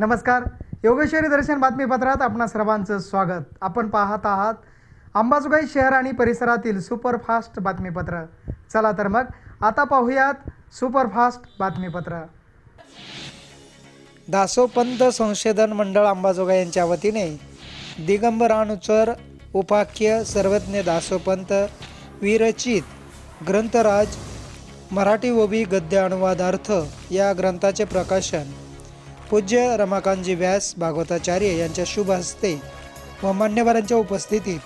नमस्कार. योगेश्वरी दर्शन बातमीपत्रात आपणा सर्वांचं स्वागत. आपण पाहत आहात अंबाजोगाई शहर आणि परिसरातील सुपरफास्ट बातमीपत्र. चला तर मग आता पाहूयात सुपरफास्ट बातमीपत्र. दासोपंत संशोधन मंडळ अंबाजोगाई यांच्या वतीने दिगंबर अनुचर उपाख्य सर्वज्ञ दासोपंत विरचित ग्रंथराज मराठी ओबी गद्य अनुवादार्थ या ग्रंथाचे प्रकाशन पूज्य रमाकांतजी व्यास भागवताचार्य यांच्या शुभ हस्ते व मान्यवरांच्या उपस्थितीत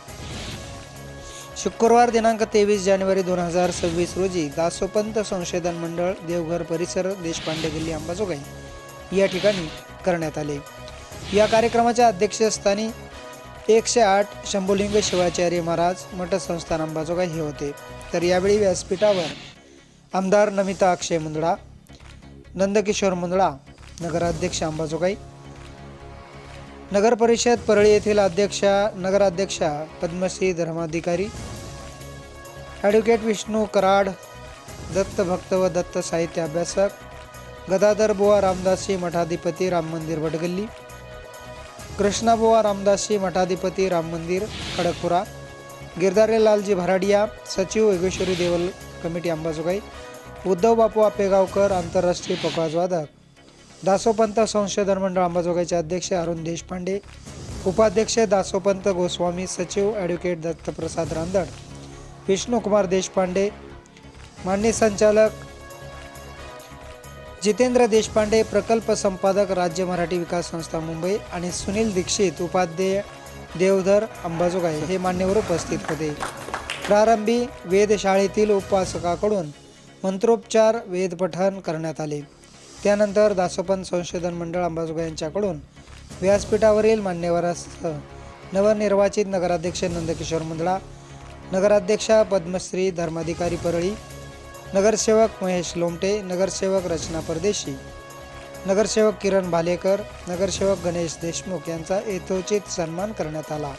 शुक्रवार दिनांक 23 जानेवारी 2026 रोजी दासोपंत संशोधन मंडळ देवघर परिसर देशपांडे गल्ली अंबाजोगाई या ठिकाणी करण्यात आले. या कार्यक्रमाच्या अध्यक्षस्थानी 108 शंभुलिंग शिवाचार्य महाराज मठ संस्थान अंबाजोगाई हे होते. तर यावेळी व्यासपीठावर आमदार नमिता अक्षय मुंदडा, नंदकिशोर मुंदडा नगराध्यक्ष अंबाजोगाई, नगर परिषद परळी येथील नगराध्यक्षा पद्मश्री धर्माधिकारी ॲडव्होकेट विष्णू कराड, दत्त भक्त व दत्त साहित्य अभ्यासक गदाधर बुवा रामदासी मठाधिपती राम मंदिर वडगल्ली, कृष्णा बुवा रामदासी मठाधिपती राम मंदिर खडकपुरा, गिरधारी लालजी भराडिया सचिव योगेश्वरी देवल कमिटी अंबाजोगाई, उद्धव बापू आपेगावकर आंतरराष्ट्रीय पकवाजवादक, दासोपंत संशोधन मंडळ अंबाजोगाईचे अध्यक्ष अरुण देशपांडे, उपाध्यक्ष दासोपंत गोस्वामी, सचिव ॲडव्होकेट दत्तप्रसाद रांदड, विष्णुकुमार देशपांडे, माननीय संचालक जितेंद्र देशपांडे, प्रकल्प संपादक राज्य मराठी विकास संस्था मुंबई आणि सुनील दीक्षित उपाध्याय देवधर अंबाजोगाई हे मान्यवर उपस्थित होते. प्रारंभी वेधशाळेतील उपासकाकडून मंत्रोपचार वेदपठण करण्यात आले. त्यानंतर दासोपंत संशोधन मंडळ अंबाजोगाई यांच्याकडून व्यासपीठावरील मान्यवरांसह नवनिर्वाचित नगराध्यक्ष नंदकिशोर मुंदडा, नगराध्यक्षा पद्मश्री धर्माधिकारी परळी, नगरसेवक महेश लोमटे, नगरसेवक रचना परदेशी, नगरसेवक किरण भालेकर, नगरसेवक गणेश देशमुख यांचा यथोचित सन्मान करण्यात आला.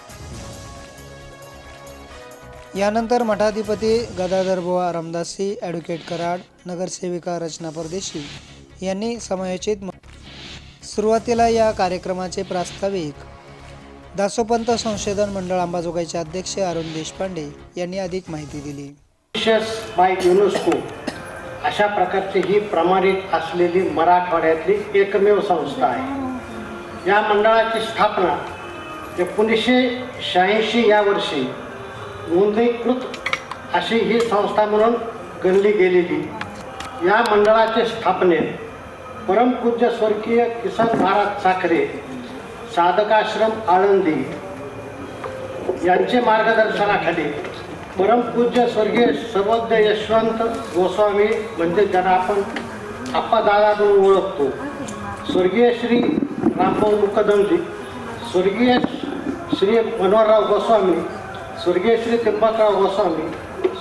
यानंतर मठाधिपती गदाधर बुवा रामदासी, ॲडव्होकेट कराड, नगरसेविका रचना परदेशी यांनी समायोजित. सुरुवातीला या कार्यक्रमाचे प्रास्ताविक दासोपंत संशोधन मंडळ अंबाजोगाईचे अध्यक्ष अरुण देशपांडे यांनी अधिक माहिती दिली. बाय युनेस्को अशा प्रकारची ही प्रमाणित असलेली मराठवाड्यातली एकमेव संस्था आहे. या मंडळाची स्थापना 1986 या वर्षी नोंदणीकृत अशी ही संस्था म्हणून गणली गेलेली. या मंडळाच्या स्थापनेत परमपूज्य स्वर्गीय किसन महाराज साखरे साधकाश्रम आळंदी यांचे मार्गदर्शनाखाली परमपूज्य स्वर्गीय सर्वज्ञ यशवंत गोस्वामी म्हणजे ज्यांना आपण आप्पादादा म्हणून ओळखतो, स्वर्गीय श्री रामभाऊ मुकदमजी, स्वर्गीय श्री मनोहरराव गोस्वामी, स्वर्गीय श्री त्र्यंबकराव गोस्वामी,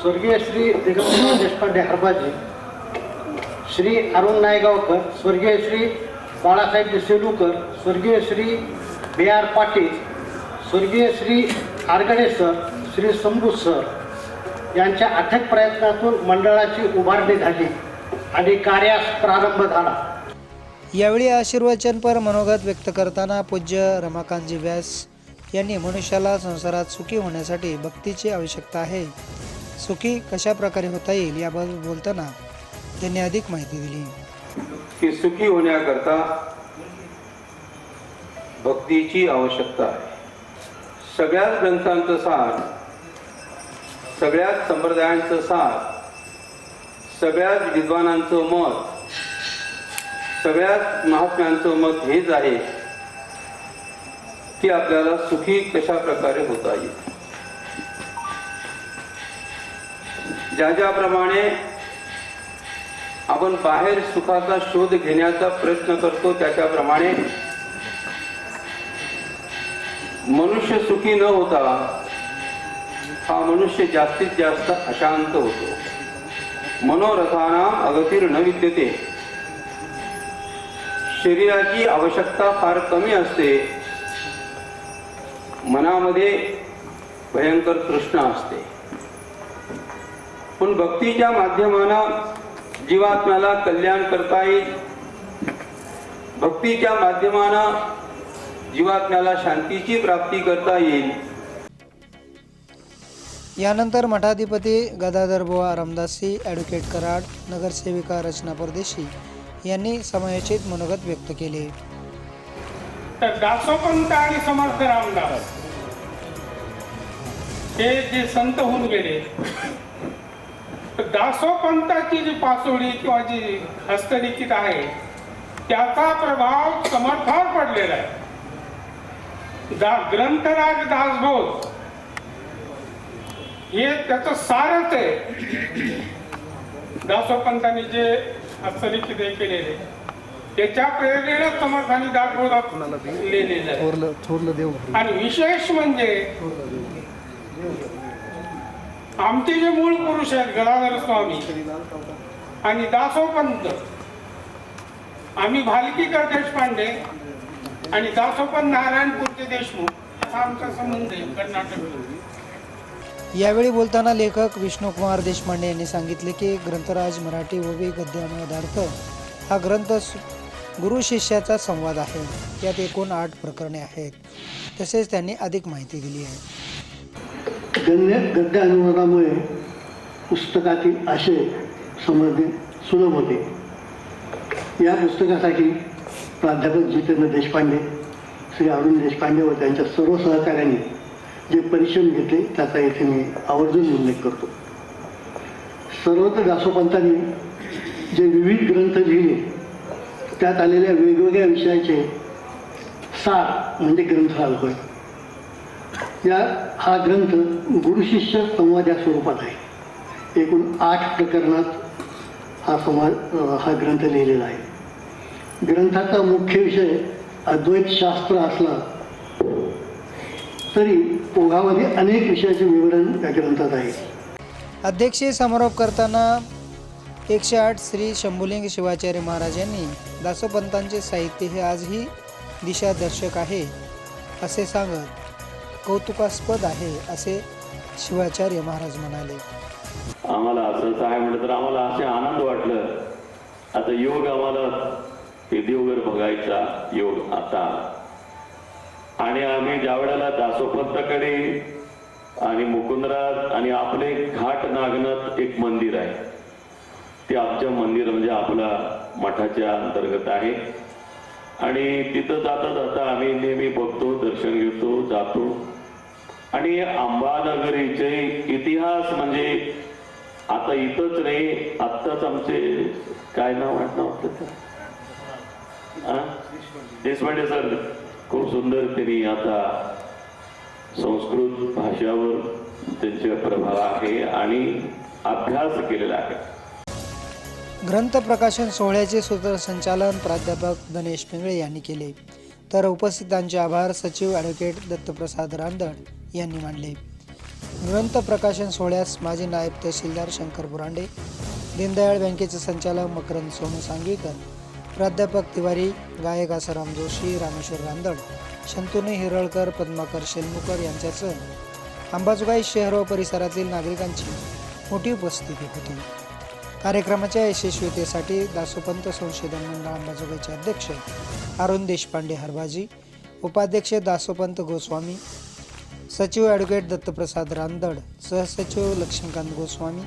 स्वर्गीय श्री दिगंबर देशपांडे हरबाजी, श्री अरुण नायगावकर, स्वर्गीय श्री बाळासाहेब सेलूकर, स्वर्गीय श्री बी आर पाटील, स्वर्गीय श्री आरगडे सर, श्री शंभू सर यांच्या अथक प्रयत्नातून मंडळाची उभारणी झाली आणि कार्यास प्रारंभ झाला. यावेळी आशीर्वचनपर मनोगत व्यक्त करताना पूज्य रमाकांतजी व्यास यांनी मनुष्याला संसारात सुखी होण्यासाठी भक्तीची आवश्यकता आहे, सुखी कशा प्रकारे होता येईल याबाबत बोलताना त्यांनी अधिक माहिती दिली. की सुखी होण्याकरता भक्तीची आवश्यकता आहे. सगळ्याच ग्रंथांचं सार, सगळ्याच संप्रदायांचं सार, सगळ्याच विद्वानांचं मत, सगळ्याच महात्म्यांचं मत हेच आहे की आपल्याला सुखी कशा प्रकारे होता येईल. ज्याप्रमाणे आपण बाहेर सुखाचा शोध घेण्याचा प्रयत्न करतो त्याच्याप्रमाणे मनुष्य सुखी न होता हा मनुष्य जास्तीत जास्त अशांत होतो. मनोरथानाम अगतिर् न विद्यते. शरीराची आवश्यकता फार कमी असते, मनामध्ये भयंकर तृष्णा असते. पण भक्तीच्या माध्यमानं जीवात्म्याला कल्याण करता येईल, भक्तीच्या माध्यमानं जीवात्म्याला शांतीची प्राप्ती करता येईल. यानंतर मठाधिपती गदाधर बुवा रामदासी, ॲडव्होकेट कराड, नगरसेविका रचना परदेशी यांनी समयोचित मनोगत व्यक्त केले. तर दासोपंत आणि समर्थ रामदास हे जे संत होऊन गेले, तर दासोपंताची जी पासोडी किंवा जी हस्तलिखित आहे त्याचा प्रभाव समर्थावर पडलेला आहे. ग्रंथराज दासबोध हे त्याचं सारच आहे. दासोपंतांनी जे हस्तलिखित हे केलेले त्याच्या प्रेरणेने समर्थांनी दासबोधात लिहिलेलं आहे. आणि विशेष म्हणजे आमचे जे मूळ पुरुष आहेत गदाधर स्वामी आणि दासोपंत, आम्ही भालकीकर देशपांडे आणि दासोपंत नारायणपूरचे देशमुख असा आमचा संबंध आहे कर्नाटक. यावेळी बोलताना लेखक विष्णुकुमार देशपांडे यांनी सांगितले की ग्रंथराज मराठी ओवी गद्य अनुवादार्थ हा ग्रंथ गुरु शिष्याचा संवाद आहे. यात एकूण 8 प्रकरणे आहेत. तसेच त्यांनी अधिक माहिती दिली आहे. गद्य अनुवादामुळे पुस्तकातील आशय समजणे सुलभ होते. या पुस्तकासाठी प्राध्यापक जितेंद्र देशपांडे, श्री अरुण देशपांडे व त्यांच्या सर्व सहकाऱ्यांनी जे परिश्रम घेतले त्याचा येथे मी आवर्जून उल्लेख करतो. सर्वत्र दासोपंतांनी जे विविध ग्रंथ लिहिले त्यात आलेल्या वेगवेगळ्या विषयाचे सार म्हणजे ग्रंथराज होय. हा ग्रंथ गुरुशिष्य संवाद या स्वरूपात आहे. एकूण 8 प्रकरणात हा ग्रंथ लिहिलेला आहे. ग्रंथाचा मुख्य विषय अद्वैत शास्त्र असला तरी ओघामध्ये अनेक विषयाचे विवरण या ग्रंथात आहे. अध्यक्षीय समारोप करताना 108 श्री शंभुलिंग शिवाचार्य महाराज यांनी दासोपंतांचे साहित्य हे आजही दिशादर्शक आहे असे सांगत कौतुकास्पद आहे असे शिवाचार्य महाराज म्हणाले. आम्हाला असं काय म्हटलं तर आम्हाला असे आनंद वाटलं. आता योग आम्हाला ते देवघर बघायचा योग आता, आणि आम्ही ज्या वेळेला दासोपंताकडे आणि मुकुंदराज आणि आपले घाट नागनाथ एक मंदिर आहे, ते आमच्या मंदिर म्हणजे आपला मठाच्या अंतर्गत आहे. आणि तिथं जाता जाता आम्ही नेहमी बघतो, दर्शन घेतो, जातो. आणि अंबानगरीचे इतिहास म्हणजे आता इथंच नाही, आत्ताच आमचे काय नाव आपलं देशपांडे सर खूप सुंदर त्यांनी आता संस्कृत भाषावर त्यांचे प्रभाव आहे आणि अभ्यास केलेला आहे. ग्रंथ प्रकाशन सोहळ्याचे सूत्रसंचालन प्राध्यापक गणेश पिंगळे यांनी केले. तर उपस्थितांचे आभार सचिव ॲडव्होकेट दत्तप्रसाद रांदड यांनी मानले. ग्रंथ प्रकाशन सोहळ्यास माजी नायब तहसीलदार शंकर बुरांडे, दीनदयाळ बँकेचे संचालक मकरंद सोनू सांगवीकर, प्राध्यापक तिवारी, गायक आसाराम जोशी, रामेश्वर रांदड, शंतनू हिरळकर, पद्माकर शेलमुकर यांच्यासह अंबाजोगाई शहर व परिसरातील नागरिकांची मोठी उपस्थिती होती. कार्यक्रमाच्या यशस्वीतेसाठी दासोपंत संशोधन मंडळ अंबाजोगाईचे अध्यक्ष अरुण देशपांडे हरबाजी, उपाध्यक्ष दासोपंत गोस्वामी, सचिव ॲडव्होकेट दत्तप्रसाद रांदड, सहसचिव लक्ष्मीकांत गोस्वामी,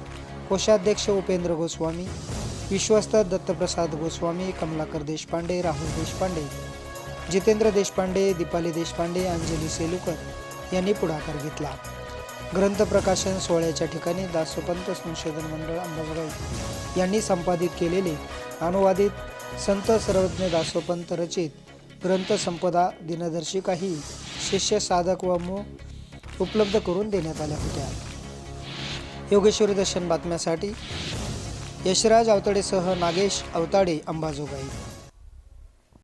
कोषाध्यक्ष उपेंद्र गोस्वामी, विश्वस्त दत्तप्रसाद गोस्वामी, कमलाकर देशपांडे, राहुल देशपांडे, जितेंद्र देशपांडे, दीपाली देशपांडे, अंजली सेलुकर यांनी पुढाकार घेतला. ग्रंथ प्रकाशन सोहळ्याच्या ठिकाणी दासोपंत संशोधन मंडळ अंबाजोगाई यांनी संपादित केलेले अनुवादित संत सर्वज्ञ दासोपंत रचित ग्रंथ संपदा दिनदर्शिकाही शिष्य साधक व उपलब्ध करून देण्यात आल्या होत्या. योगेश्वरी दर्शन बातम्यासाठी यशराज अवताडेसह नागेश अवताडे, अंबाजोगाई.